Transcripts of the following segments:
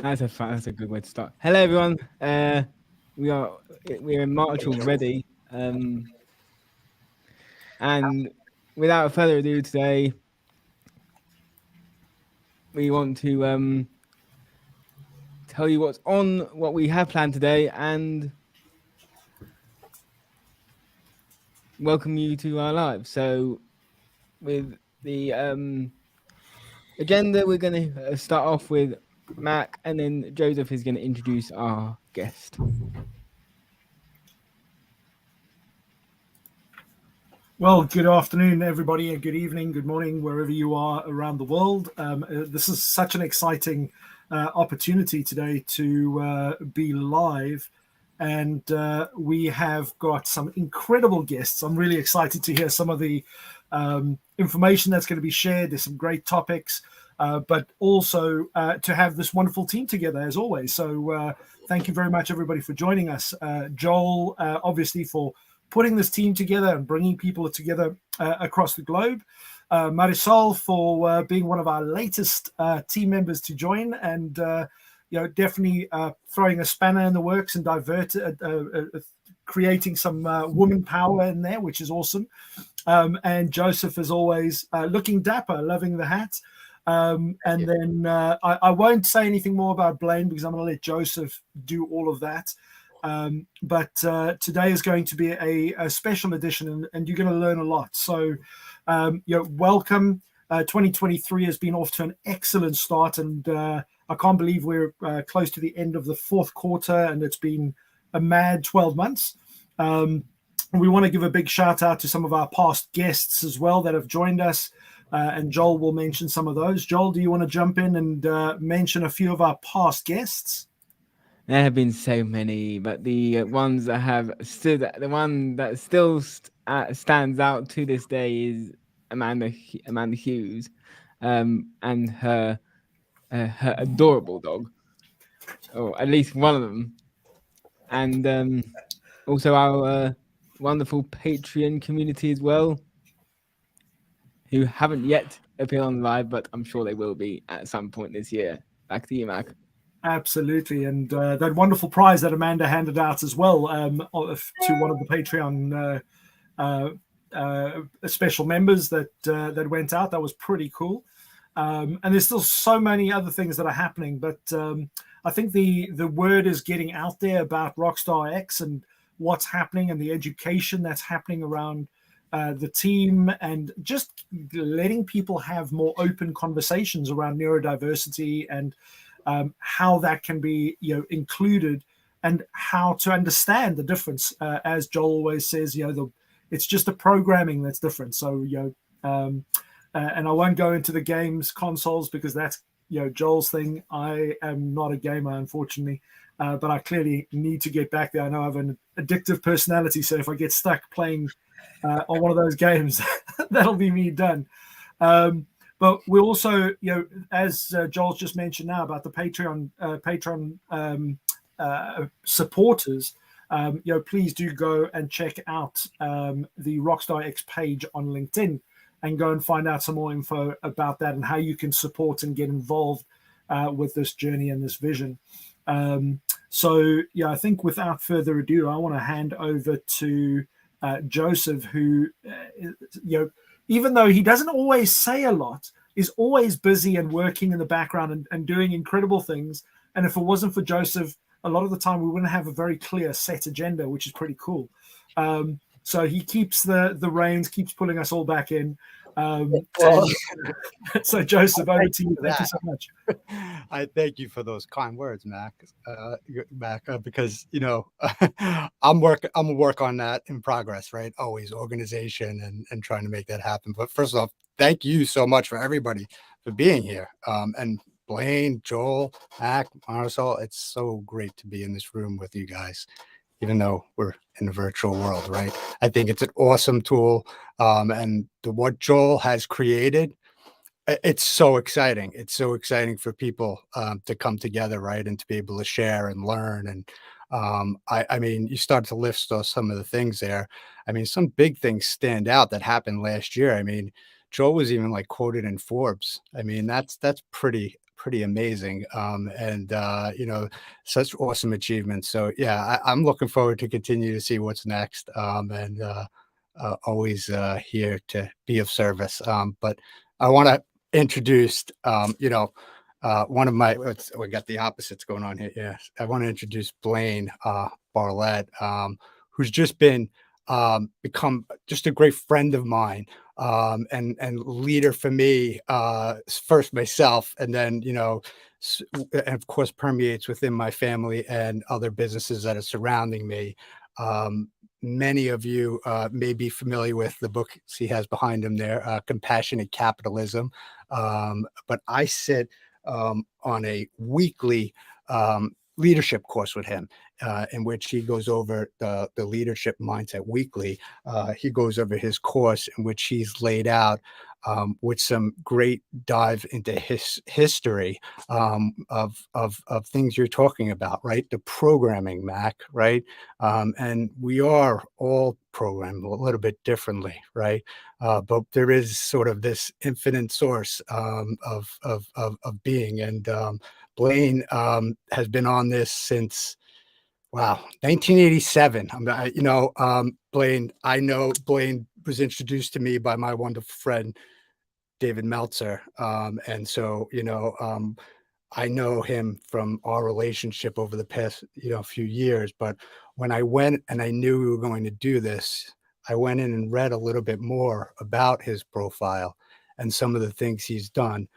That's a good way to start. Hello, everyone. We are we're in March already, and without further ado, today we want to tell you what's on what we have planned today, and welcome you to our live. So, with the agenda, we're going to start off with Mac, and then Joseph is going to introduce our guest. Well, good afternoon, everybody, and good evening, good morning, wherever you are around the world. This is such an exciting opportunity today to be live, and we have got some incredible guests. I'm really excited to hear some of the information that's going to be shared. There's some great topics, but also to have this wonderful team together, as always. So thank you very much, everybody, for joining us. Joel, obviously, for putting this team together and bringing people together across the globe. Marisol for being one of our latest team members to join, and definitely throwing a spanner in the works and creating some woman power in there, which is awesome. And Joseph, as always, looking dapper, loving the hat. And then I won't say anything more about Blaine because I'm going to let Joseph do all of that. But today is going to be a special edition, and you're going to learn a lot. So, welcome. 2023 has been off to an excellent start, and I can't believe we're close to the end of the fourth quarter, and it's been a mad 12 months. We want to give a big shout out to some of our past guests as well that have joined us, and Joel will mention some of those. Joel, do you want to jump in and mention a few of our past guests? There have been so many, but the ones that have stood, the one that still stands out to this day is Amanda Hughes, and her adorable dog, or at least one of them, and also our wonderful Patreon community as well, who haven't yet appeared on live, but I'm sure they will be at some point this year. Back to you, Mac. Absolutely, and that wonderful prize that Amanda handed out as well to one of the Patreon special members that went out. That was pretty cool. And there's still so many other things that are happening, but I think the word is getting out there about RockstarX and what's happening and the education that's happening around the team, and just letting people have more open conversations around neurodiversity and how that can be included, and how to understand the difference. As Joel always says, it's just the programming that's different. So and I won't go into the games consoles because that's Joel's thing. I am not a gamer, unfortunately, but I clearly need to get back there. I know I have an addictive personality, so if I get stuck playing on one of those games, that'll be me done. But we also, as Joel's just mentioned now about the Patreon supporters, please do go and check out the RockstarX page on LinkedIn and go and find out some more info about that and how you can support and get involved with this journey and this vision. So, I think without further ado, I want to hand over to Joseph, who, even though he doesn't always say a lot, is always busy and working in the background and doing incredible things. And if it wasn't for Joseph, a lot of the time we wouldn't have a very clear set agenda, which is pretty cool. So he keeps the reins, keeps pulling us all back in. So Joseph, over to you. Thank you so much. I thank you for those kind words, Mac. Because I'm a work on that in progress, right? Always organization and trying to make that happen. But first off, thank you so much for everybody for being here. And Blaine, Joel, Mac, Marisol, it's so great to be in this room with you guys, even though we're in the virtual world, right? I think it's an awesome tool. And what Joel has created, it's so exciting. It's so exciting for people to come together, right? And to be able to share and learn. And I mean, you start to list some of the things there. I mean, some big things stand out that happened last year. I mean, Joel was even quoted in Forbes. I mean, that's pretty pretty amazing. And such awesome achievements. So yeah, I'm looking forward to continue to see what's next. And always here to be of service. But I want to introduce, one of my, we got the opposites going on here. Yeah. I want to introduce Blaine Bartlett, who's just become just a great friend of mine, and leader for me, first myself, and then, and of course permeates within my family and other businesses that are surrounding me. Many of you may be familiar with the book he has behind him there, Compassionate Capitalism. But I sit on a weekly leadership course with him, in which he goes over the leadership mindset weekly. He goes over his course in which he's laid out with some great dive into his history of things you're talking about, right? The programming, Mac, right? And we are all programmed a little bit differently, right? But there is sort of this infinite source of being. And Blaine has been on this since, wow, 1987. Blaine, I know Blaine was introduced to me by my wonderful friend, David Meltzer. And so, I know him from our relationship over the past, few years. But when I went and I knew we were going to do this, I went in and read a little bit more about his profile and some of the things he's done.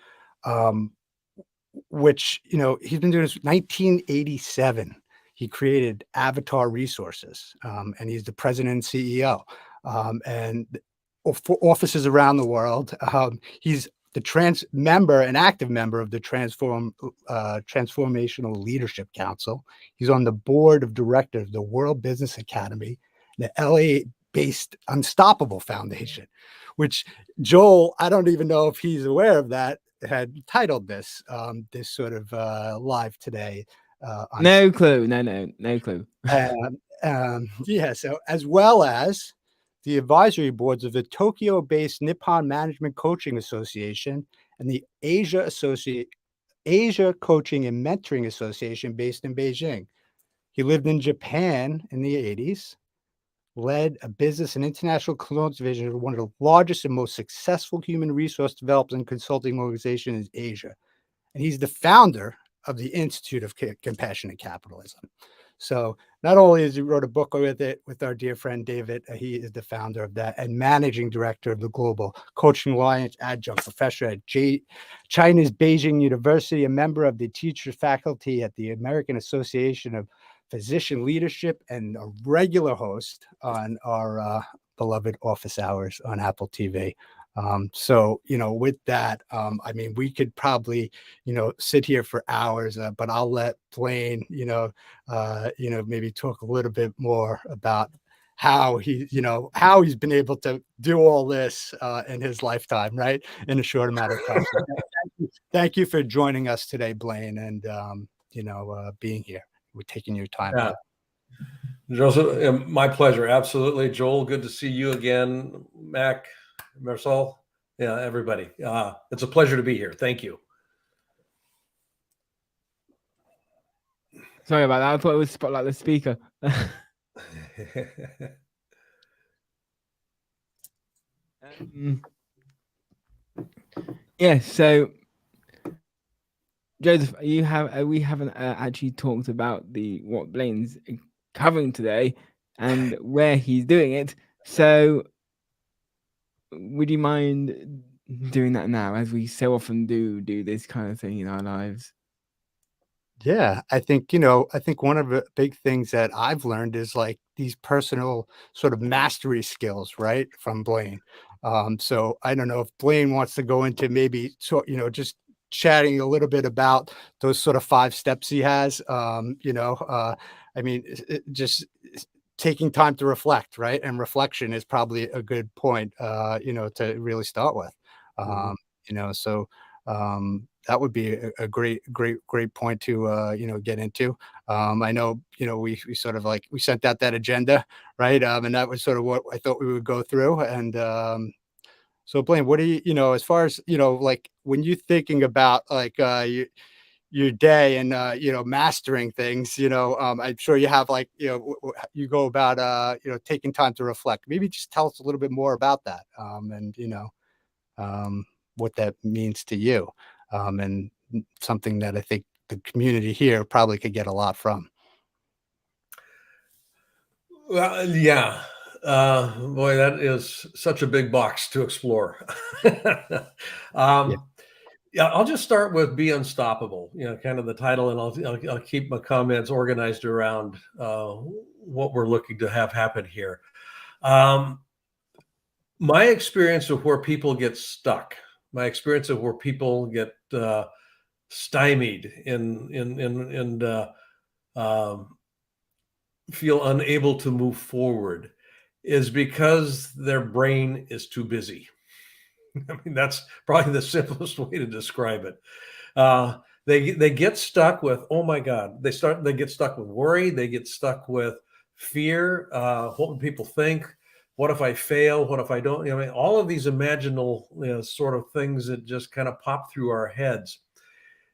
Which, he's been doing this 1987. He created Avatar Resources, and he's the president and CEO, and for offices around the world. He's the an active member of the Transformational Leadership Council. He's on the board of directors of the World Business Academy, the LA-based Unstoppable Foundation, which Joel, I don't even know if he's aware of that, had titled this sort of live today. No clue. No clue. Yeah. So as well as the advisory boards of the Tokyo-based Nippon Management Coaching Association and the Asia Coaching and Mentoring Association based in Beijing. He lived in Japan in the 80s, led a business and international clearance division of one of the largest and most successful human resource development and consulting organizations in Asia. And he's the founder of the Institute of Compassionate Capitalism. So not only has he wrote a book with our dear friend David, he is the founder of that and managing director of the Global Coaching Alliance adjunct professor at China's Beijing University, a member of the teacher faculty at the American Association of Physician Leadership, and a regular host on our beloved Office Hours on Apple TV. So, with that, we could probably, sit here for hours, but I'll let Blaine, maybe talk a little bit more about how he's been able to do all this in his lifetime, right? In a short amount of time. So thank you for joining us today, Blaine, and, being here. We're taking your time. Yeah. Joseph, my pleasure. Absolutely. Joel, good to see you again. Mac, Marcel, yeah, everybody. It's a pleasure to be here. Thank you. Sorry about that. I thought it was Spotlight the speaker. Yeah, so Joseph, we haven't actually talked about what Blaine's covering today and where he's doing it. So would you mind doing that now, as we so often do this kind of thing in our lives? Yeah, I think one of the big things that I've learned is like these personal sort of mastery skills, right, from Blaine. So I don't know if Blaine wants to go into maybe just chatting a little bit about those sort of 5 steps he has. Just taking time to reflect, right? And reflection is probably a good point, to really start with. So that would be a great point to get into. I know we sort of we sent out that agenda, right? And that was sort of what I thought we would go through. And So Blaine, what do you, as far as, like when you're thinking about like your day and mastering things, I'm sure you have like, you go about taking time to reflect. Maybe just tell us a little bit more about that. And what that means to you. And something that I think the community here probably could get a lot from. Well, yeah. Boy, that is such a big box to explore. Yeah. Yeah, I'll just start with "Be Unstoppable." Kind of the title, and I'll keep my comments organized around what we're looking to have happen here. My experience of where people get stuck, my experience of where people get stymied and feel unable to move forward, is because their brain is too busy. I mean, that's probably the simplest way to describe it. They get stuck with, oh my God, they get stuck with worry. They get stuck with fear. What would people think? What if I fail? What if I don't? I mean, all of these imaginal sort of things that just kind of pop through our heads.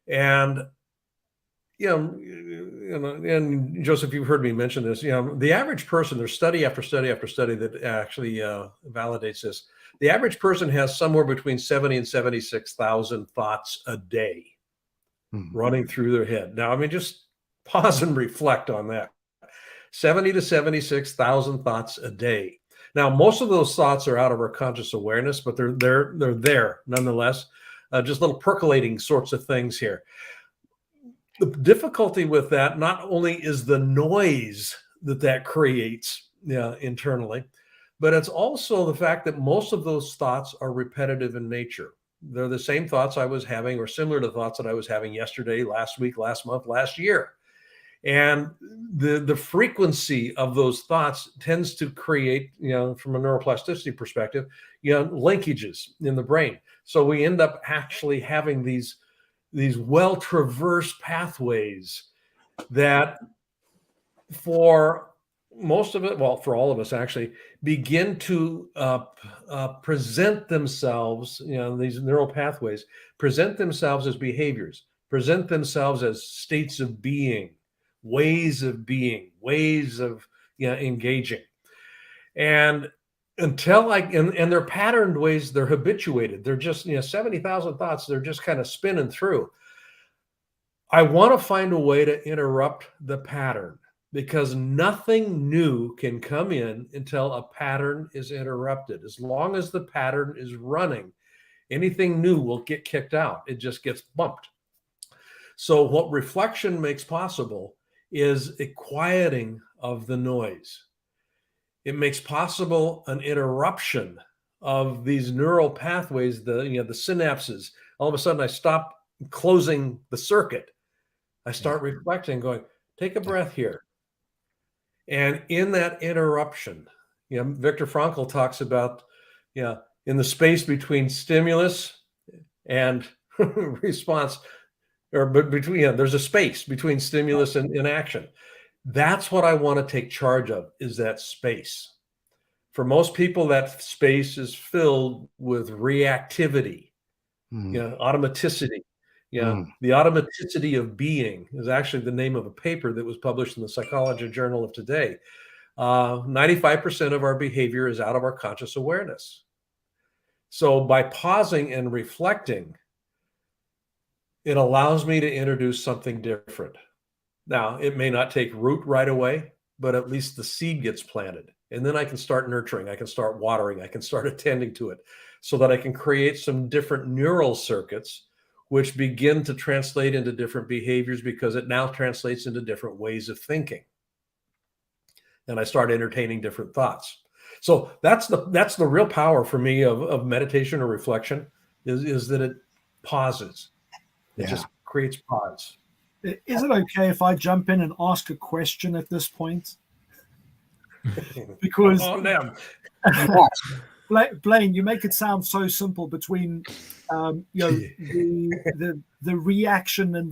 And and Joseph, you've heard me mention this. The average person, there's study after study after study that actually validates this. The average person has somewhere between 70 and 76,000 thoughts a day running through their head. Now, I mean, just pause and reflect on that. 70 to 76,000 thoughts a day. Now, most of those thoughts are out of our conscious awareness, but they're there nonetheless. Just little percolating sorts of things here. The difficulty with that not only is the noise that creates internally, but it's also the fact that most of those thoughts are repetitive in nature. They're the same thoughts I was having or similar to thoughts that I was having yesterday, last week, last month, last year. And the frequency of those thoughts tends to create, from a neuroplasticity perspective, linkages in the brain. So we end up actually having these well-traversed pathways that for most of it, well, for all of us actually, begin to present themselves, these neural pathways present themselves as behaviors, present themselves as states of being, ways of engaging. And until and they're patterned ways, they're habituated. They're just, 70,000 thoughts, they're just kind of spinning through. I want to find a way to interrupt the pattern, because nothing new can come in until a pattern is interrupted. As long as the pattern is running, anything new will get kicked out. It just gets bumped. So what reflection makes possible is a quieting of the noise. It makes possible an interruption of these neural pathways, the synapses. All of a sudden, I stop closing the circuit. I start reflecting, going, take a breath here. And in that interruption, Viktor Frankl talks about, in the space between stimulus and response, or between, there's a space between stimulus and action. That's what I want to take charge of, is that space. For most people, that space is filled with reactivity, automaticity. The automaticity of being is actually the name of a paper that was published in the Psychology Journal of today. 95% of our behavior is out of our conscious awareness. So by pausing and reflecting, it allows me to introduce something different. Now, it may not take root right away, but at least the seed gets planted. And then I can start nurturing, I can start watering, I can start attending to it, so that I can create some different neural circuits, which begin to translate into different behaviors, because it now translates into different ways of thinking. And I start entertaining different thoughts. So that's the real power for me of meditation or reflection, is that it pauses. It just creates pause. Is it okay if I jump in and ask a question at this point? Because Blaine, you make it sound so simple between the reaction and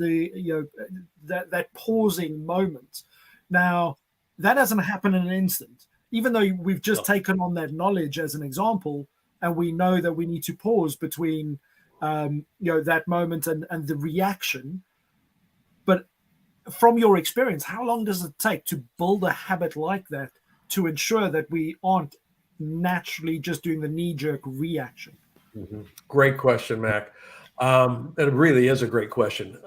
that pausing moment. Now, that doesn't happen in an instant. Even though we've just taken on that knowledge as an example, and we know that we need to pause between that moment and the reaction. But from your experience, how long does it take to build a habit like that to ensure that we aren't naturally just doing the knee-jerk reaction? Great question, Mac. It really is a great question.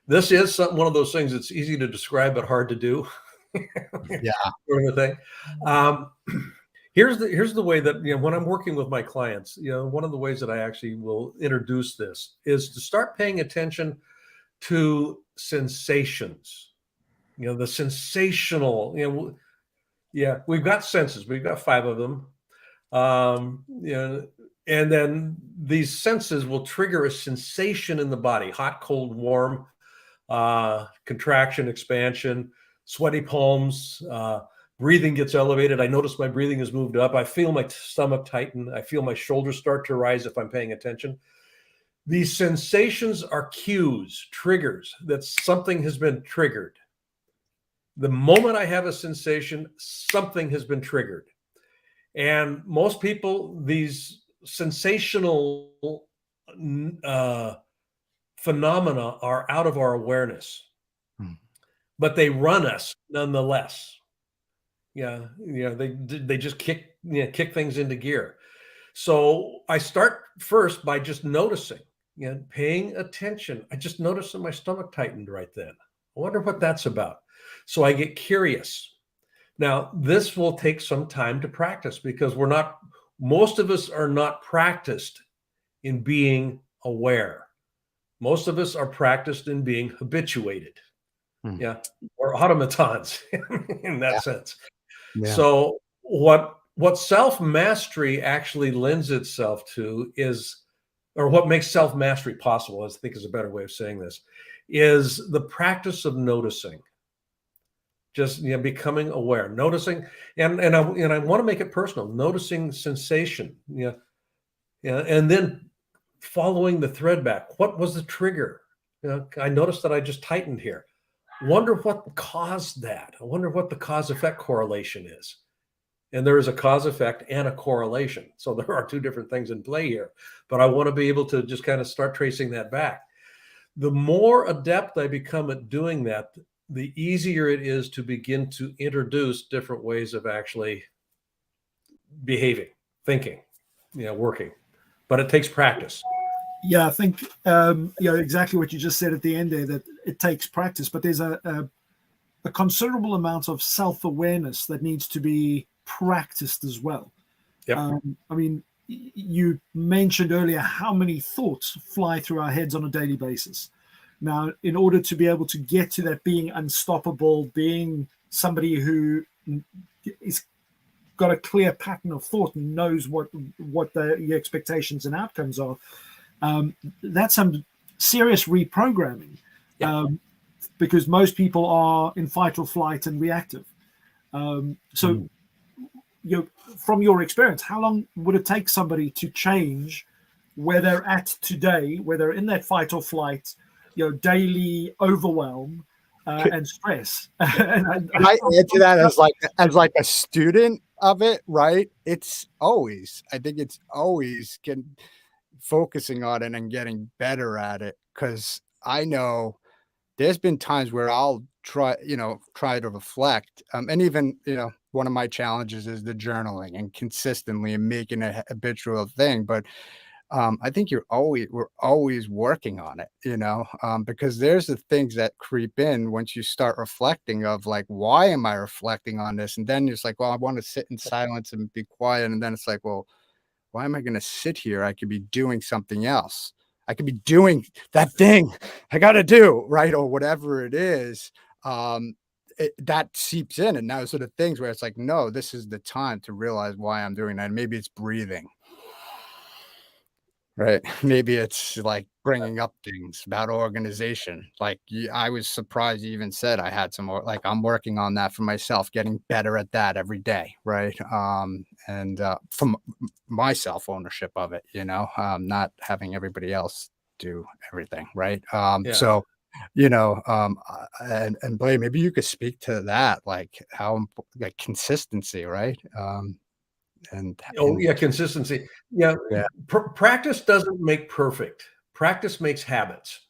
This is one of those things that's easy to describe but hard to do. Yeah. Sort of a thing. Here's the way that, when I'm working with my clients, one of the ways that I actually will introduce this is to start paying attention to sensations. The sensational. We've got senses. We've got 5 of them. And then these senses will trigger a sensation in the body: hot, cold, warm, contraction, expansion, sweaty palms, breathing gets elevated. I notice my breathing has moved up. I feel my stomach tighten. I feel my shoulders start to rise if I'm paying attention. These sensations are cues, triggers, that something has been triggered. The moment I have a sensation, something has been triggered. And most people, these sensational phenomena are out of our awareness, but they run us nonetheless. They just kick things into gear. So I start first by just noticing, paying attention. I just noticed that my stomach tightened right then. I wonder what that's about. So I get curious. Now, this will take some time to practice, because most of us are not practiced in being aware. Most of us are practiced in being habituated, or automatons in that sense. Yeah. So what self-mastery actually lends itself to is, or what makes self-mastery possible, I think is a better way of saying this, is the practice of noticing. Just becoming aware, noticing, and I want to make it personal. Noticing sensation, and then following the thread back. What was the trigger? I noticed that I just tightened here. Wonder what caused that. I wonder what the cause-effect correlation is. And there is a cause effect and a correlation. So there are 2 different things in play here. But I want to be able to just kind of start tracing that back. The more adept I become at doing that, the easier it is to begin to introduce different ways of actually behaving, thinking, working. But it takes practice. Yeah, I think exactly what you just said at the end there, that it takes practice, but there's a considerable amount of self-awareness that needs to be practiced as well. Yep. I mean, you mentioned earlier how many thoughts fly through our heads on a daily basis. Now, in order to be able to get to that being unstoppable, being somebody who is got a clear pattern of thought and knows what the expectations and outcomes are, that's some serious reprogramming. Yeah. Because most people are in fight or flight and reactive. So, from your experience, how long would it take somebody to change where they're at today, where they're in that fight or flight, daily overwhelm and stress? Can I add to that as like a student of it, right? I think it's always focusing on it and getting better at it, because I know there's been times where I'll try to reflect. And even, one of my challenges is the journaling and consistently and making a habitual thing. But I think we're always working on it, because there's the things that creep in once you start reflecting of like, why am I reflecting on this? And then it's like, well, I want to sit in silence and be quiet. And then it's like, well, why am I going to sit here? I could be doing something else. I could be doing that thing I got to do, right? Or whatever it is. That seeps in. And now sort of things where it's like, no, this is the time to realize why I'm doing that. Maybe it's breathing. Right. Maybe it's like bringing up things about organization. Like I was surprised you even said I had some more, like I'm working on that for myself, getting better at that every day. Right. And from my self ownership of it, not having everybody else do everything. Right. So, and Blaine, maybe you could speak to that, like how, like consistency, right? Oh yeah, consistency. Yeah, Yeah. Practice doesn't make perfect. Practice makes habits.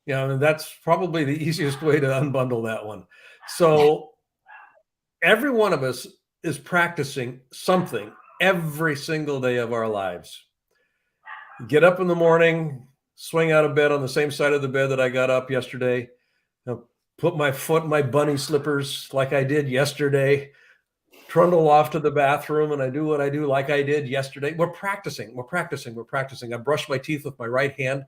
And that's probably the easiest way to unbundle that one. So every one of us is practicing something every single day of our lives. Get up in the morning, swing out of bed on the same side of the bed that I got up yesterday, put my foot in my bunny slippers like I did yesterday, trundle off to the bathroom, and I do what I do like I did yesterday. We're practicing. I brush my teeth with my right hand.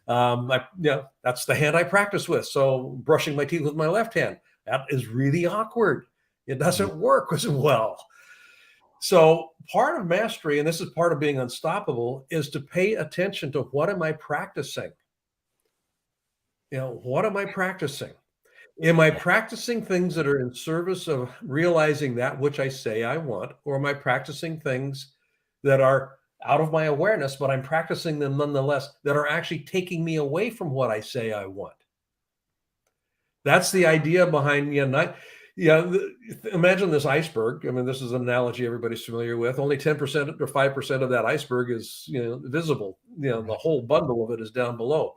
That's the hand I practice with. So brushing my teeth with my left hand, that is really awkward. It doesn't work as well. So part of mastery, and this is part of being unstoppable, is to pay attention to what am I practicing? What am I practicing? Am I practicing things that are in service of realizing that which I say I want, or am I practicing things that are out of my awareness, but I'm practicing them nonetheless, that are actually taking me away from what I say I want? That's the idea behind, imagine this iceberg. I mean, this is an analogy everybody's familiar with. Only 10% or 5% of that iceberg is, visible. The whole bundle of it is down below.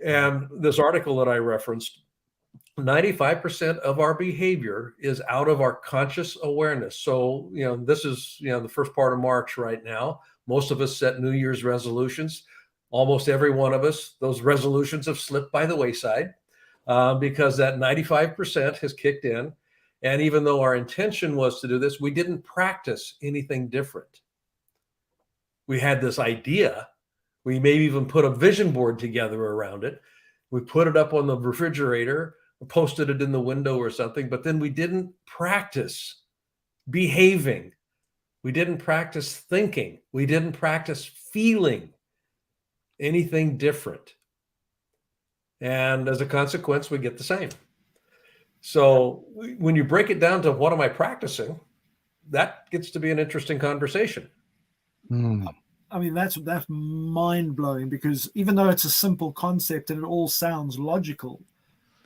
And this article that I referenced, 95% of our behavior is out of our conscious awareness. So, this is, the first part of March right now. Most of us set New Year's resolutions. Almost every one of us, those resolutions have slipped by the wayside because that 95% has kicked in. And even though our intention was to do this, we didn't practice anything different. We had this idea. We maybe even put a vision board together around it. We put it up on the refrigerator, posted it in the window or something, but then we didn't practice behaving. We didn't practice thinking. We didn't practice feeling anything different. And as a consequence, we get the same. So when you break it down to what am I practicing, that gets to be an interesting conversation. I mean, that's mind-blowing, because even though it's a simple concept and it all sounds logical,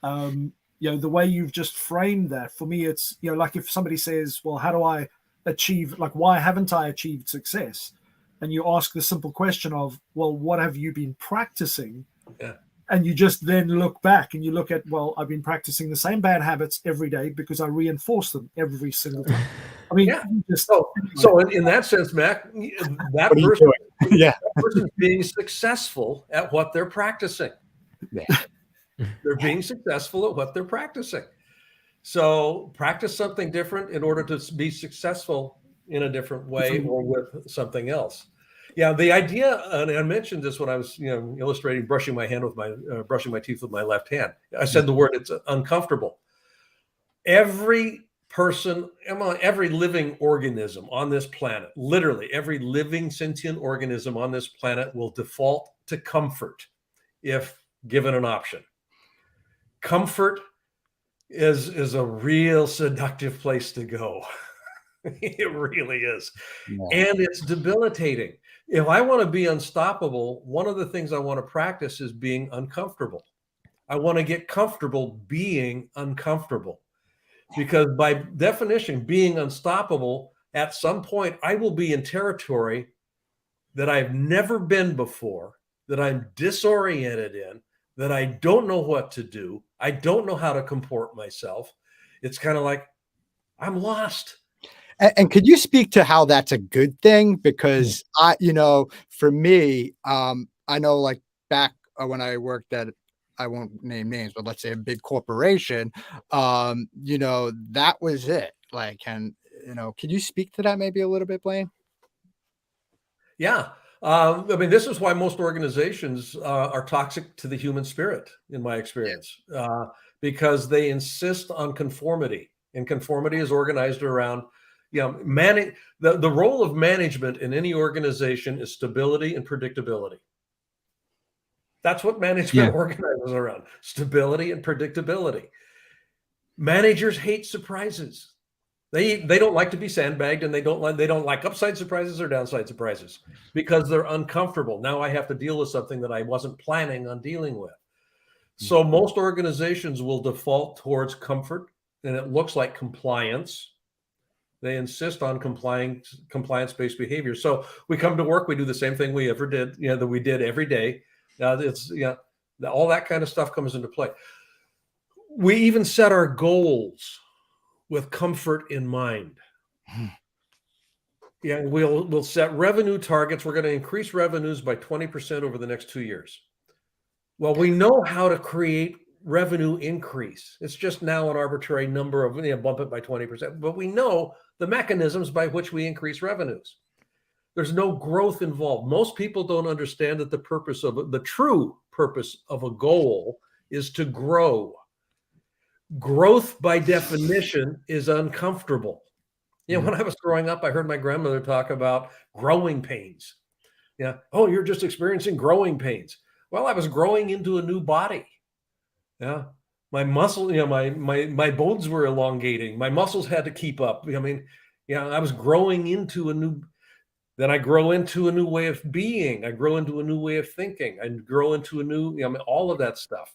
the way you've just framed that, for me, it's, like if somebody says, well, how do I achieve, like, why haven't I achieved success? And you ask the simple question of, well, what have you been practicing? Yeah. And you just then look back and you look at, well, I've been practicing the same bad habits every day because I reinforce them every single time. I mean, so in that sense, Mac, that person's being successful at what they're practicing. Yeah. They're being successful at what they're practicing. So practice something different in order to be successful in a different way or with something else. Yeah, the idea, and I mentioned this when I was, illustrating brushing my teeth with my left hand. I said the word, it's uncomfortable. Every person, every living organism on this planet, literally every living sentient organism on this planet will default to comfort if given an option. Comfort is a real seductive place to go. It really is. Yeah. And it's debilitating. If I want to be unstoppable, one of the things I want to practice is being uncomfortable. I want to get comfortable being uncomfortable, because by definition, being unstoppable, at some point, I will be in territory that I've never been before, that I'm disoriented in, that I don't know what to do. I don't know how to comport myself. It's kind of like I'm lost. And could you speak to how that's a good thing? Because for me, I know, like, back when I worked at, I won't name names, but let's say a big corporation, that was it. Like, and, could you speak to that maybe a little bit, Blaine? Yeah. I mean, this is why most organizations are toxic to the human spirit, in my experience, because they insist on conformity, and conformity is organized around, the role of management in any organization is stability and predictability. That's what management organizes around: stability and predictability. Managers hate surprises. They don't like to be sandbagged, and they don't like upside surprises or downside surprises, because they're uncomfortable. Now I have to deal with something that I wasn't planning on dealing with. So most organizations will default towards comfort, and it looks like compliance. They insist on compliance-based behavior. So we come to work, we do the same thing we ever did, that we did every day. It's all that kind of stuff comes into play. We even set our goals with comfort in mind. Yeah, we'll set revenue targets. We're going to increase revenues by 20% over the next 2 years. Well, we know how to create revenue increase. It's just now an arbitrary number of bump it by 20%, but we know the mechanisms by which we increase revenues. There's no growth involved. Most people don't understand that the true purpose of a goal is to grow. Growth by definition is uncomfortable. When I was growing up, I heard my grandmother talk about growing pains. Oh, you're just experiencing growing pains. Well, I was growing into a new body. My muscle, my bones were elongating. My muscles had to keep up. I was growing into then I grow into a new way of being. I grow into a new way of thinking. I grow into a new, all of that stuff.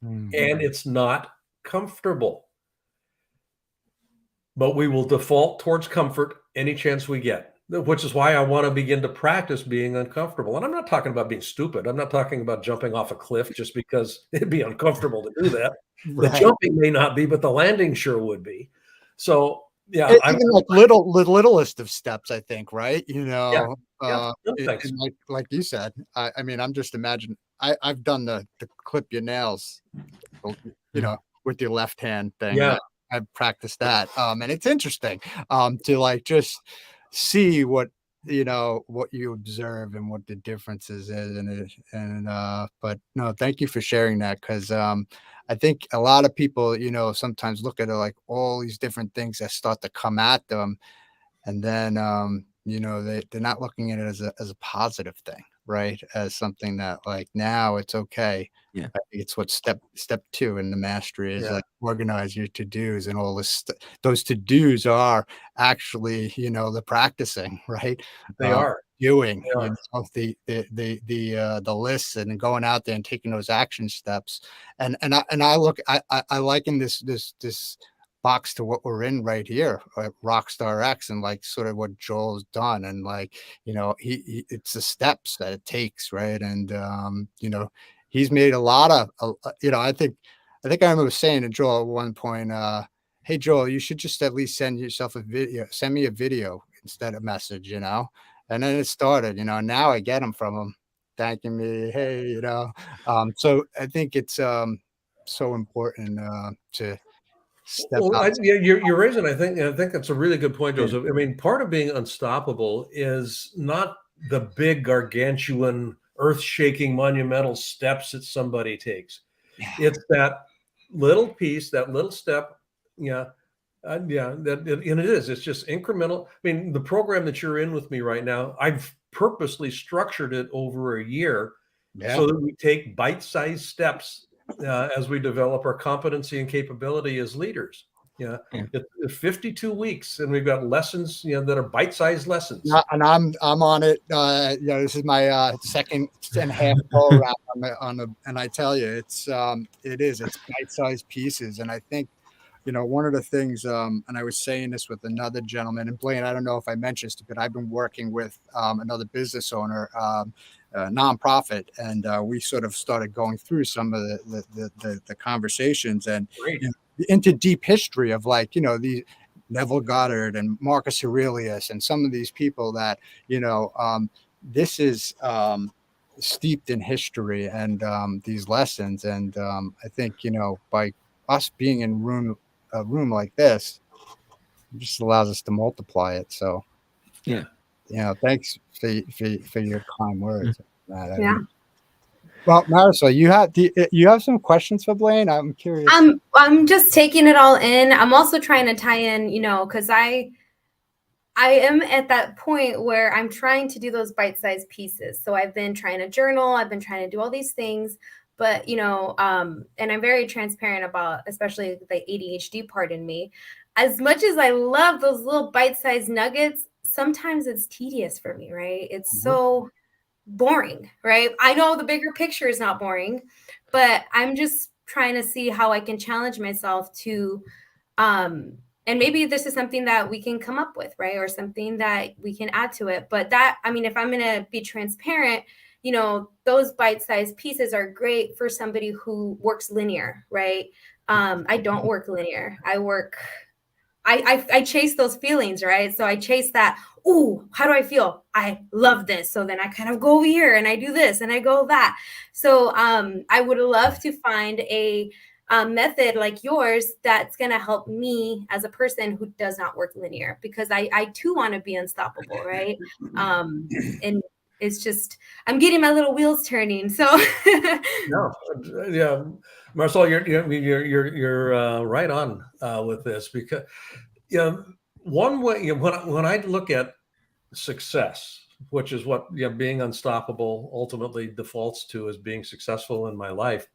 And it's not comfortable. But we will default towards comfort any chance we get, which is why I want to begin to practice being uncomfortable. And I'm not talking about being stupid. I'm not talking about jumping off a cliff just because it'd be uncomfortable to do that. Right. The jumping may not be, but the landing sure would be. So, even like the littlest of steps, I think, right? Like you said, I mean, I'm just imagining, I've done the clip your nails, with your left hand thing. Yeah. I've practiced that. And it's interesting to like just see what you observe and what the differences is. But no, thank you for sharing that. Cause I think a lot of people, sometimes look at it like all these different things that start to come at them. And then, they're not looking at it as a positive thing, right? As something that like, now it's okay. Yeah. I think it's what step 2 in the mastery is, like organize your to-dos and all this. Those to-dos are actually, the practicing, right? They are doing, the lists and going out there and taking those action steps. And I liken this box to what we're in right here at RockstarX, and like sort of what Joel's done, and like it's the steps that it takes, right? And he's made a lot of I think I remember saying to Joel at one point, hey Joel, you should just at least send yourself a video, send me a video instead of message, and then it started, now I get them from him thanking me, hey, so I think it's so important to step out. You're raising, I think that's a really good point, Joseph. I mean, part of being unstoppable is not the big gargantuan earth-shaking monumental steps that somebody takes. It's that little piece, that little step. And it's just incremental. I mean, the program that you're in with me right now, I've purposely structured it over a year so that we take bite-sized steps as we develop our competency and capability as leaders. It's 52 weeks, and we've got lessons, that are bite-sized lessons. And I'm on it. This is my second and a half go around and I tell you, it's bite-sized pieces. And I think, one of the things, and I was saying this with another gentleman, and Blaine, I don't know if I mentioned this, but I've been working with another business owner, nonprofit, and we sort of started going through some of the conversations and into deep history of like, the Neville Goddard and Marcus Aurelius and some of these people that, this is steeped in history and these lessons. And I think, by us being in a room like this, it just allows us to multiply it. So, thanks for your kind words. Well, Marisol, you have some questions for Blaine? I'm curious. I'm just taking it all in. I'm also trying to tie in, because I am at that point where I'm trying to do those bite-sized pieces. So I've been trying to journal. I've been trying to do all these things, but, and I'm very transparent about, especially the ADHD part in me. As much as I love those little bite-sized nuggets, sometimes it's tedious for me, right? It's so boring, right? I know the bigger picture is not boring, but I'm just trying to see how I can challenge myself to and maybe this is something that we can come up with, right? Or something that we can add to it. But that, I mean, if I'm going to be transparent, you know, those bite-sized pieces are great for somebody who works linear, right? I don't work linear. I chase those feelings, right? So I chase that, ooh, how do I feel? I love this. So then I kind of go over here and I do this and I go that. So I would love to find a method like yours that's going to help me as a person who does not work linear, because I too want to be unstoppable, right? And it's just, I'm getting my little wheels turning. So No, yeah, Marcel, you're right on with this, because one way, when I look at success, which is what being unstoppable ultimately defaults to, as being successful in my life.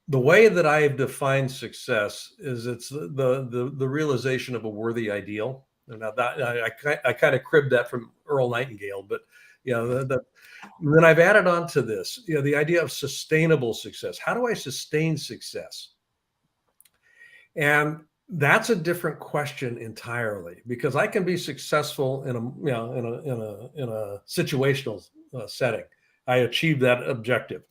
The way that I've defined success is it's the realization of a worthy ideal. And now that I kind of cribbed that from Earl Nightingale, but then I've added on to this, the idea of sustainable success. How do I sustain success? And that's a different question entirely, because I can be successful in a situational setting. I achieved that objective.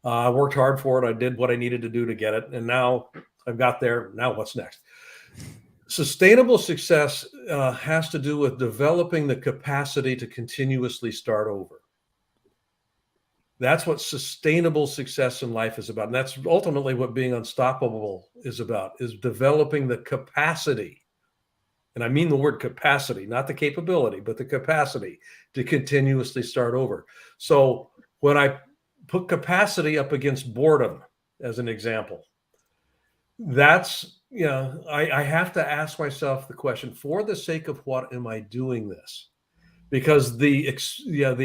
I worked hard for it. I did what I needed to do to get it, and now I've got there. Now what's next? Sustainable success has to do with developing the capacity to continuously start over. That's what sustainable success in life is about. And that's ultimately what being unstoppable is about, is developing the capacity. And I mean the word capacity, not the capability, but the capacity to continuously start over. So when I put capacity up against boredom, as an example, that's, I have to ask myself the question, for the sake of what am I doing this? Because the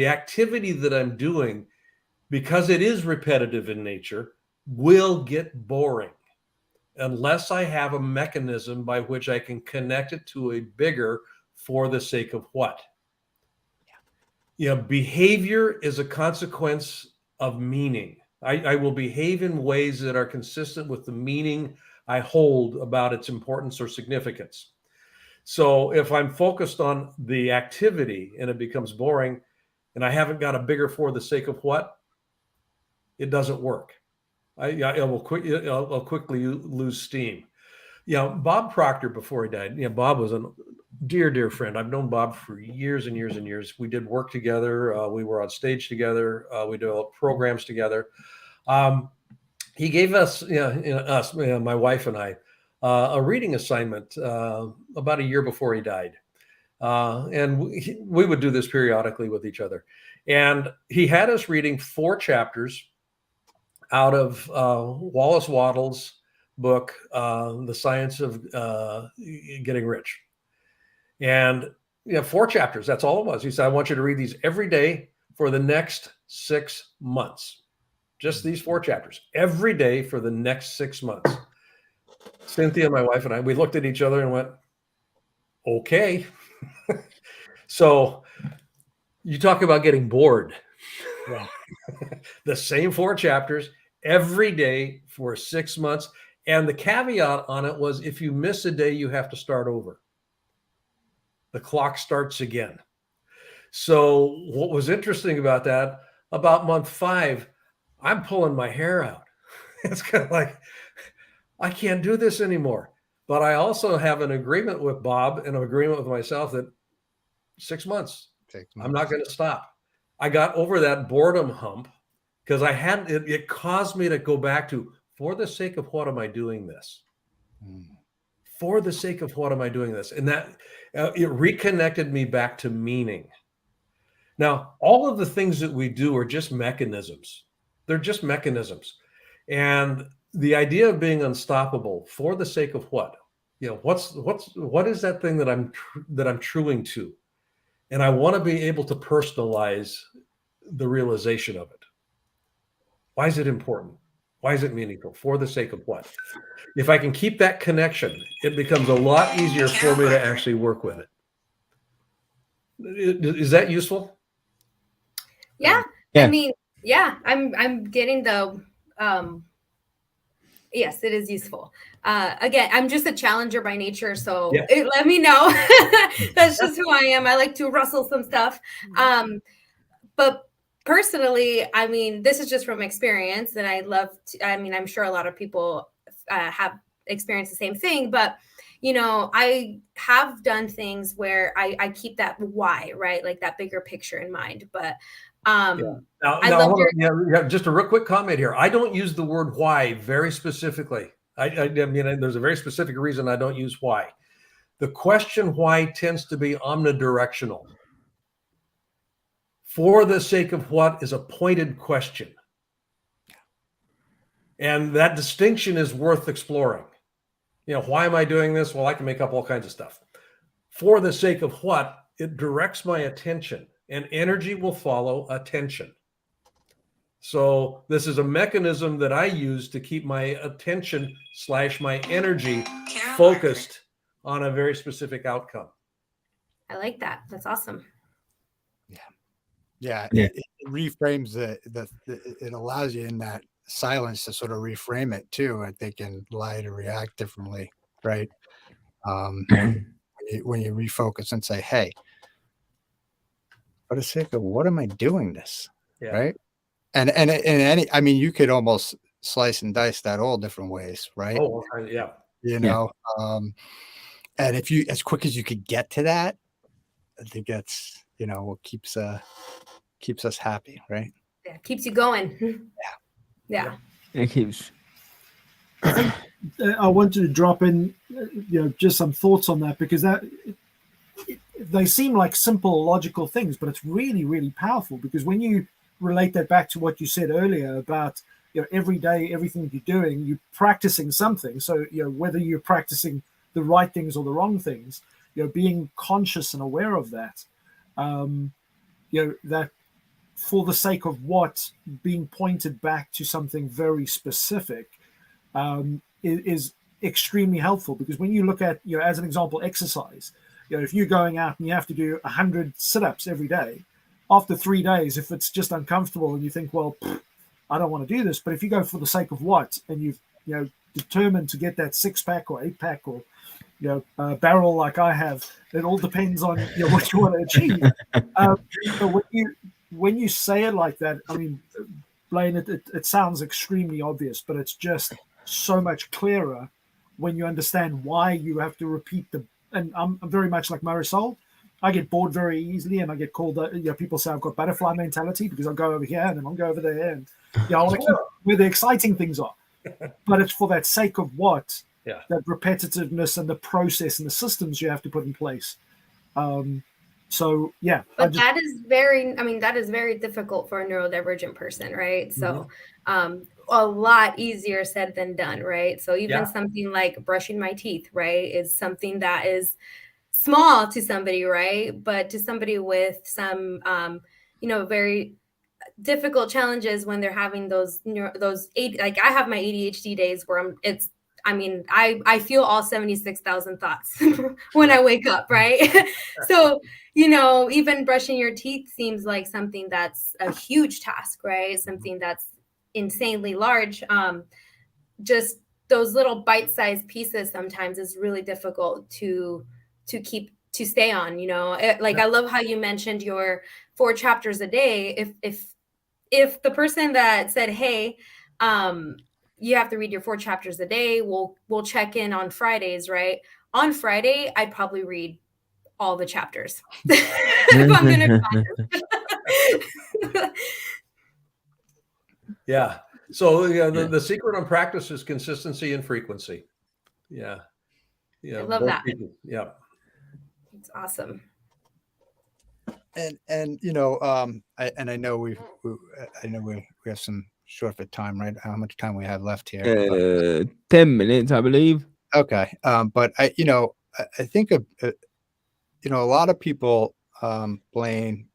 activity that I'm doing, because it is repetitive in nature, will get boring unless I have a mechanism by which I can connect it to a bigger for the sake of what. Behavior is a consequence of meaning. I will behave in ways that are consistent with the meaning I hold about its importance or significance. So if I'm focused on the activity and it becomes boring and I haven't got a bigger for the sake of what, it doesn't work. I'll quickly lose steam. Bob Proctor, before he died, Bob was a dear friend. I've known Bob for years and years and years. We did work together. We were on stage together. We developed programs together. He gave us, my wife and I, a reading assignment about a year before he died. And we would do this periodically with each other. And he had us reading 4 chapters out of Wallace Wattles' book, The Science of Getting Rich. And 4 chapters, that's all it was. He said, I want you to read these every day for the next 6 months. Just these 4 chapters every day for the next 6 months. Cynthia, my wife, and I, we looked at each other and went, okay. So you talk about getting bored. Yeah. The same 4 chapters every day for 6 months. And the caveat on it was, if you miss a day, you have to start over. The clock starts again. So what was interesting about that, about month 5, I'm pulling my hair out. It's kind of like, I can't do this anymore. But I also have an agreement with Bob and an agreement with myself that 6 months, I'm not going to stop. I got over that boredom hump because it caused me to go back to, for the sake of what am I doing this? For the sake of what am I doing this? And that it reconnected me back to meaning. Now, all of the things that we do are just mechanisms. They're just mechanisms. And the idea of being unstoppable for the sake of what? What is that thing that I'm truing to? And I want to be able to personalize the realization of it. Why is it important? Why is it meaningful? For the sake of what? If I can keep that connection, it becomes a lot easier for me to actually work with it. Is that useful? Yeah. I mean, yeah, I'm getting the Yes, it is useful. Again, I'm just a challenger by nature, so Yeah. let me know. That's just who I am. I like to rustle some stuff. But personally, I mean, this is just from experience, and I love to, I mean, I'm sure a lot of people have experienced the same thing, but you know, I have done things where I keep that why, right? Like that bigger picture in mind. But Now, I love your just a real quick comment here. I don't use the word why very specifically. I mean, there's a very specific reason I don't use why. The question why tends to be omnidirectional. For the sake of what is a pointed question. And that distinction is worth exploring. You know, why am I doing this? Well, I can make up all kinds of stuff. For the sake of what, it directs my attention, and energy will follow attention. So this is a mechanism that I use to keep my attention / my energy focused on a very specific outcome. I like that. That's awesome. Yeah. It reframes it allows you in that silence to sort of reframe it too. I think, and allow you to react differently, right? When you refocus and say, hey, for the sake of what am I doing this? Yeah. Right. And any, I mean, you could almost slice and dice that all different ways, right? Oh, yeah. You know, and if you, as quick as you could get to that, I think that's, you know, what keeps us happy, right? Yeah, keeps you going. Yeah. It keeps. I wanted to drop in, you know, just some thoughts on that, because they seem like simple, logical things, but it's really, really powerful, because when you relate that back to what you said earlier about, you know, every day, everything you're doing, you're practicing something. So, you know, whether you're practicing the right things or the wrong things, you know, being conscious and aware of that, you know, that for the sake of what, being pointed back to something very specific is extremely helpful. Because when you look at, you know, as an example, exercise, you know, if you're going out and you have to do 100 sit-ups every day, after 3 days, if it's just uncomfortable and you think, well, I don't want to do this, but if you go for the sake of what, and you've, you know, determined to get that 6-pack or 8-pack or, you know, barrel like I have, it all depends on, you know, what you want to achieve. But when you say it like that, I mean, Blaine, it sounds extremely obvious, but it's just so much clearer when you understand why you have to repeat and I'm very much like Marisol. I get bored very easily, and I get called, you know, people say I've got butterfly mentality because I'll go over here and then I'll go over there, and, you know, I want to keep where the exciting things are. But it's for that sake of what, that repetitiveness and the process and the systems you have to put in place. So yeah, but that is very difficult for a neurodivergent person, right? So a lot easier said than done, right? So even something like brushing my teeth, right, is something that is small to somebody, right? But to somebody with some you know, very difficult challenges when they're having those like I have my ADHD days where I feel all 76,000 thoughts when I wake up, right? So, you know, even brushing your teeth seems like something that's a huge task, right? Something that's insanely large. Just those little bite-sized pieces sometimes is really difficult to stay on, you know. I love how you mentioned your 4 chapters a day. If the person that said, hey, you have to read your 4 chapters a day, we'll check in on Fridays, right? On Friday, I'd probably read all the chapters if I'm gonna Yeah. So the secret on practice is consistency and frequency. Yeah. I love that. Yeah. It's awesome. And you know, I know we have some short of time, right? How much time we have left here? 10 minutes, I believe. Okay. But I think you know, a lot of people, Blaine,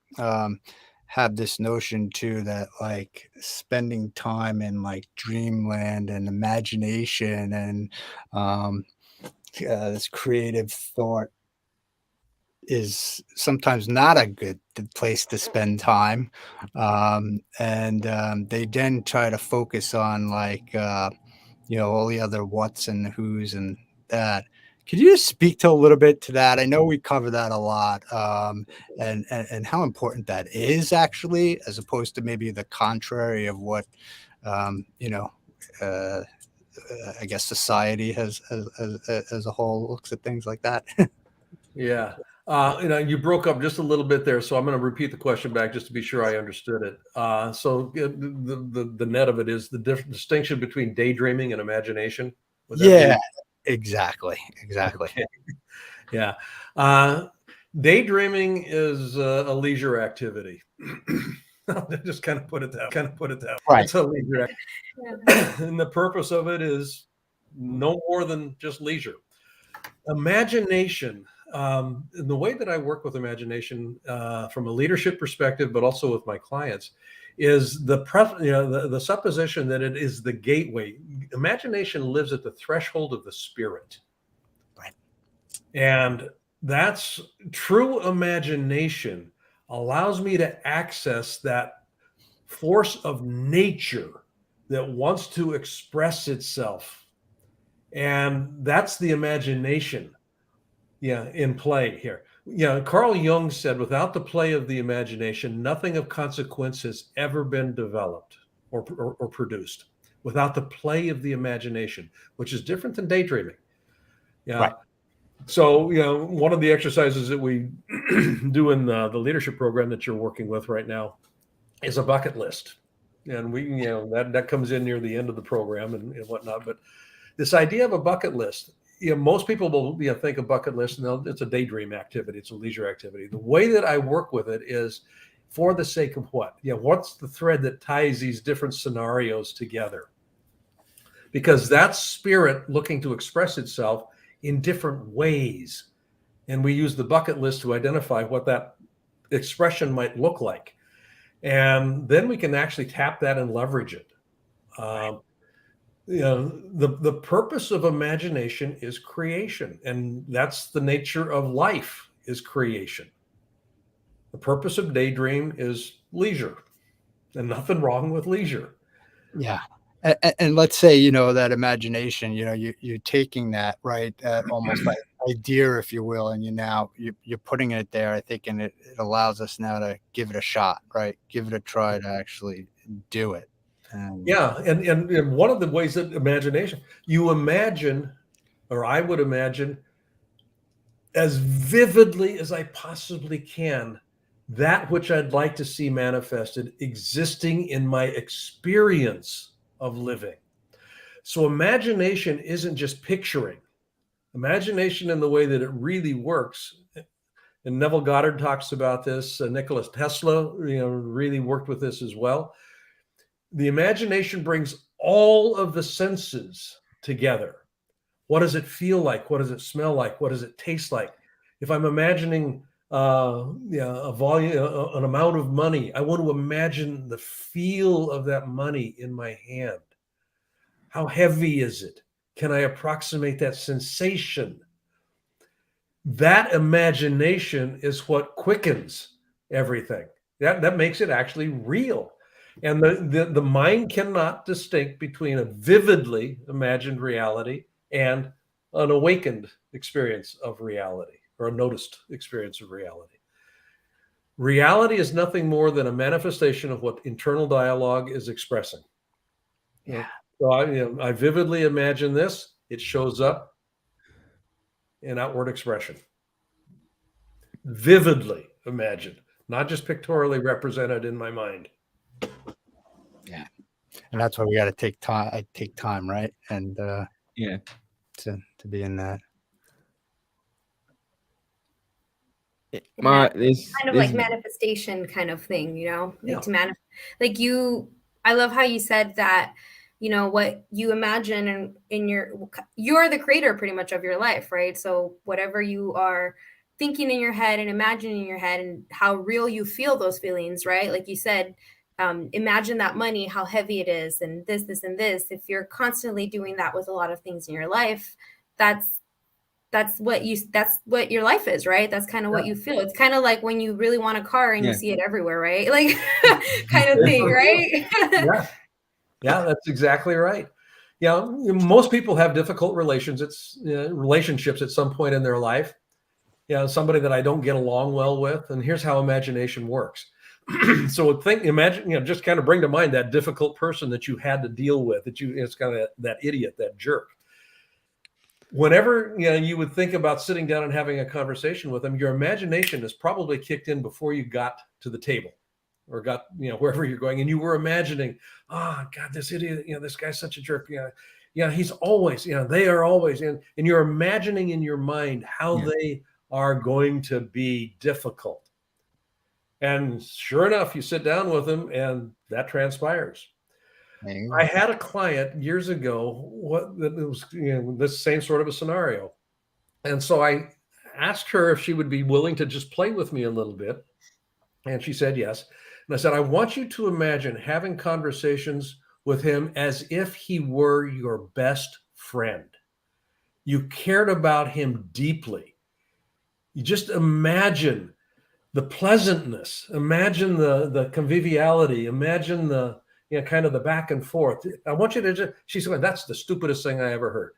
have this notion too that like spending time in like dreamland and imagination and this creative thought is sometimes not a good place to spend time. And they then try to focus on like all the other what's and who's and that. Could you just speak to a little bit to that? I know we cover that a lot, and how important that is actually, as opposed to maybe the contrary of what, I guess society has as a whole looks at things like that. Yeah. You broke up just a little bit there, so I'm going to repeat the question back just to be sure I understood it. So the net of it is the distinction between daydreaming and imagination. Yeah, exactly. Okay. Yeah. Daydreaming is a leisure activity. Just kind of put it down. Right. It's a leisure activity. And the purpose of it is no more than just leisure. Imagination, the way that I work with imagination from a leadership perspective, but also with my clients, is the supposition that it is the gateway. Imagination lives at the threshold of the spirit. Right. And that's true. Imagination allows me to access that force of nature that wants to express itself. And that's the imagination, in play here. Carl Jung said, without the play of the imagination, nothing of consequence has ever been developed or produced. Without the play of the imagination, which is different than daydreaming. Yeah. Right. So, one of the exercises that we do in the leadership program that you're working with right now is a bucket list. And we, that comes in near the end of the program and whatnot. But this idea of a bucket list, most people will think of bucket list and it's a daydream activity. It's a leisure activity. The way that I work with it is for the sake of what? What's the thread that ties these different scenarios together? Because that's spirit looking to express itself in different ways. And we use the bucket list to identify what that expression might look like. And then we can actually tap that and leverage it. The purpose of imagination is creation. And that's the nature of life, is creation. The purpose of daydream is leisure. And nothing wrong with leisure. Yeah. And let's say, that imagination, you're taking that, right, that almost like idea, if you will, and you're putting it there, I think, and it allows us now to give it a shot, right? Give it a try to actually do it. Yeah. And one of the ways that imagination, you imagine, or I would imagine as vividly as I possibly can, that which I'd like to see manifested existing in my experience of living. So imagination isn't just picturing. Imagination, in the way that it really works, and Neville Goddard talks about this, Nikola Tesla, really worked with this as well. The imagination brings all of the senses together. What does it feel like? What does it smell like? What does it taste like? If I'm imagining a volume, an amount of money, I want to imagine the feel of that money in my hand. How heavy is it? Can I approximate that sensation? That imagination is what quickens everything. That makes it actually real. And the mind cannot distinct between a vividly imagined reality and an awakened experience of reality, or a noticed experience of reality. Reality is nothing more than a manifestation of what internal dialogue is expressing. Yeah. So I vividly imagine this. It shows up in outward expression. Vividly imagined, not just pictorially represented in my mind. Yeah. And that's why we got to take time. I take time, right? And to be in that. Kind of like manifestation kind of thing, like to manifest, like I love how you said that, what you imagine you're the creator pretty much of your life, right? So whatever you are thinking in your head and imagining in your head and how real you feel those feelings, right? Like you said, imagine that money, how heavy it is, and this, and this. If you're constantly doing that with a lot of things in your life, that's what your life is, right? That's kind of what you feel. It's kind of like when you really want a car and you see it everywhere, right? Like kind of thing, right? Yeah, that's exactly right. Yeah, most people have difficult relationships at some point in their life. Yeah, somebody that I don't get along well with, and here's how imagination works. So imagine, just kind of bring to mind that difficult person that you had to deal with, it's kind of that idiot, that jerk. Whenever you would think about sitting down and having a conversation with them, your imagination is probably kicked in before you got to the table or got wherever you're going, and you were imagining, oh God, this idiot, this guy's such a jerk. He's always, they are always, and you're imagining in your mind how they are going to be difficult. And sure enough, you sit down with them and that transpires. I had a client years ago, it was this same sort of a scenario. And so I asked her if she would be willing to just play with me a little bit. And she said yes. And I said, I want you to imagine having conversations with him as if he were your best friend. You cared about him deeply. You just imagine the pleasantness, imagine the conviviality, imagine the kind of the back and forth. I want you to she said, that's the stupidest thing I ever heard.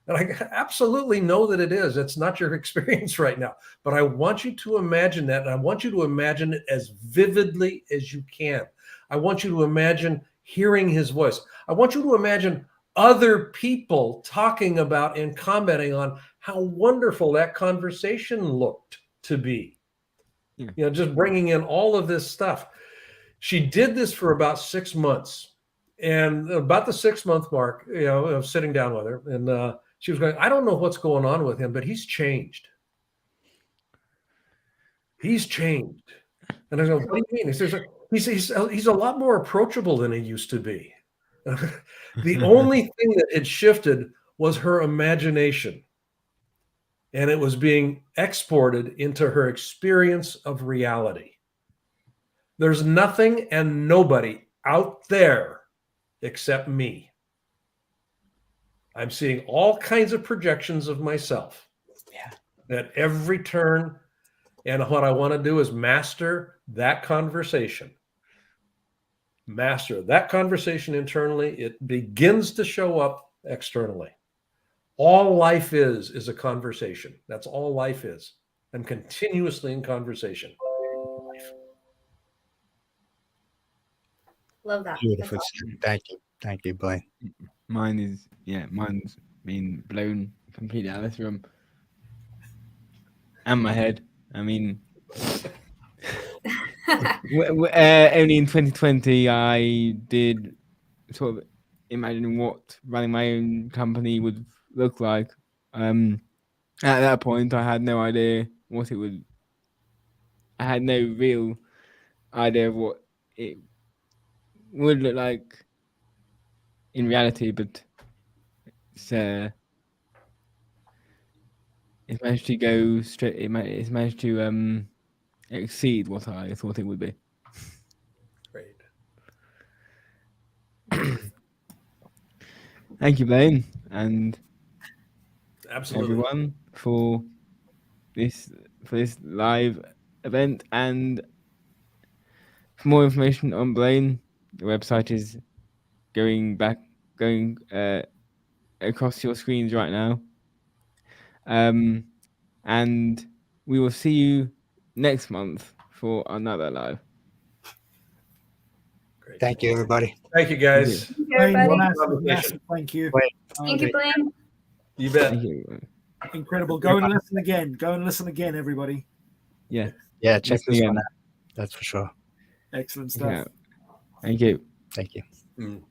And I absolutely know that it is. It's not your experience right now. But I want you to imagine that. And I want you to imagine it as vividly as you can. I want you to imagine hearing his voice. I want you to imagine other people talking about and commenting on how wonderful that conversation looked to be. Just bringing in all of this stuff. She did this for about 6 months, and about the 6-month mark, of sitting down with her, and she was going, I don't know what's going on with him, but he's changed. He's changed. And I go, what do you mean? He says, he's a lot more approachable than he used to be. The only thing that had shifted was her imagination. And it was being exported into her experience of reality. There's nothing and nobody out there except me. I'm seeing all kinds of projections of myself at every turn. And what I want to do is master that conversation. Master that conversation internally. It begins to show up externally. All life is a conversation. That's all life is. I'm continuously in conversation. Love that. Beautiful. Thank you, Blaine. Mine's been blown completely out of this room. And my head. I mean, only in 2020 I did sort of imagine what running my own company would look like. At that point, I had no idea what it would. I had no real idea of what it would look like in reality, but it's managed to go straight. It's managed to exceed what I thought it would be. Great. Thank you, Blaine, and Absolutely. everyone for this live event. And for more information on Blaine, the website is going across your screens right now. And we will see you next month for another live. Great. Thank you, everybody. Thank you, guys. Thank you, Blaine, everybody. massive thank you. Thank you, Blaine. You bet. Thank you. Incredible. Go and listen again. Go and listen again, everybody. Yeah. Yeah, check Listen this again. one out. That's for sure. Excellent stuff. Yeah. Thank you. Thank you. Mm.